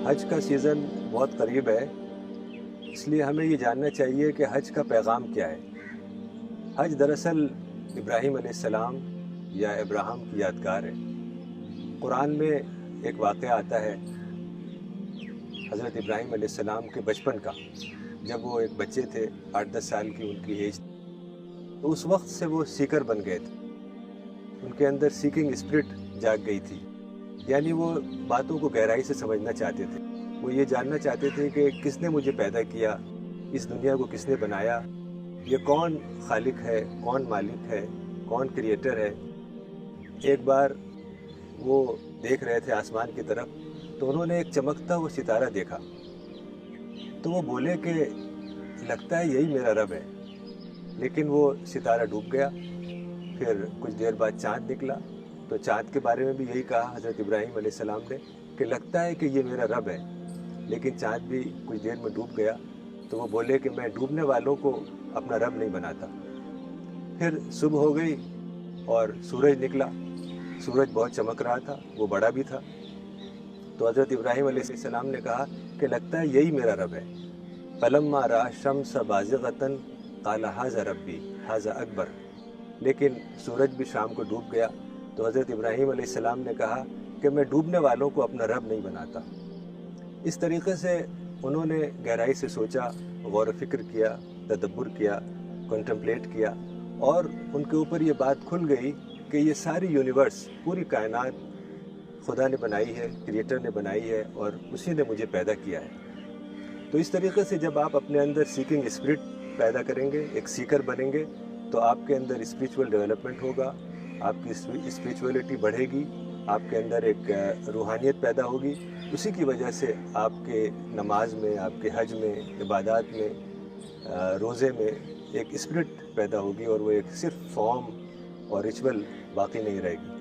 حج کا سیزن بہت قریب ہے، اس لیے ہمیں یہ جاننا چاہیے کہ حج کا پیغام کیا ہے۔ حج دراصل ابراہیم علیہ السلام یا ابراہیم کی یادگار ہے۔ قرآن میں ایک واقعہ آتا ہے حضرت ابراہیم علیہ السلام کے بچپن کا، جب وہ ایک بچے تھے، 8-10 سال کی ان کی ایج تھی، تو اس وقت سے وہ سیکر بن گئے تھے۔ ان کے اندر سیکنگ اسپرٹ جاگ گئی تھی، یعنی وہ باتوں کو گہرائی سے سمجھنا چاہتے تھے۔ وہ یہ جاننا چاہتے تھے کہ کس نے مجھے پیدا کیا، اس دنیا کو کس نے بنایا، یہ کون خالق ہے، کون مالک ہے، کون کریٹر ہے۔ ایک بار وہ دیکھ رہے تھے آسمان کی طرف، تو انہوں نے ایک چمکتا ہوا ستارہ دیکھا، تو وہ بولے کہ لگتا ہے یہی میرا رب ہے۔ لیکن وہ ستارہ ڈوب گیا۔ پھر کچھ دیر بعد چاند نکلا، تو چاند کے بارے میں بھی یہی کہا حضرت ابراہیم علیہ السلام نے کہ لگتا ہے کہ یہ میرا رب ہے۔ لیکن چاند بھی کچھ دیر میں ڈوب گیا، تو وہ بولے کہ میں ڈوبنے والوں کو اپنا رب نہیں بناتا۔ پھر صبح ہو گئی اور سورج نکلا۔ سورج بہت چمک رہا تھا، وہ بڑا بھی تھا۔ تو حضرت ابراہیم علیہ السلام نے کہا کہ لگتا ہے یہی میرا رب ہے۔ فلما رأى الشمس بازغة قال هذا ربي هذا اکبر۔ لیکن سورج بھی شام کو ڈوب گیا، تو حضرت ابراہیم علیہ السلام نے کہا کہ میں ڈوبنے والوں کو اپنا رب نہیں بناتا۔ اس طریقے سے انہوں نے گہرائی سے سوچا، غور و فکر کیا، تدبر کیا، کنٹمپلیٹ کیا، اور ان کے اوپر یہ بات کھل گئی کہ یہ ساری یونیورس، پوری کائنات خدا نے بنائی ہے، کریٹر نے بنائی ہے، اور اسی نے مجھے پیدا کیا ہے۔ تو اس طریقے سے جب آپ اپنے اندر سیکنگ اسپرٹ پیدا کریں گے، ایک سیکر بنیں گے، تو آپ کے اندر اسپریچول ڈیولپمنٹ ہوگا، آپ کی اسپریچولیٹی بڑھے گی، آپ کے اندر ایک روحانیت پیدا ہوگی۔ اسی کی وجہ سے آپ کے نماز میں، آپ کے حج میں، عبادات میں، روزے میں ایک اسپرٹ پیدا ہوگی، اور وہ ایک صرف فارم اور ریچول باقی نہیں رہے گی۔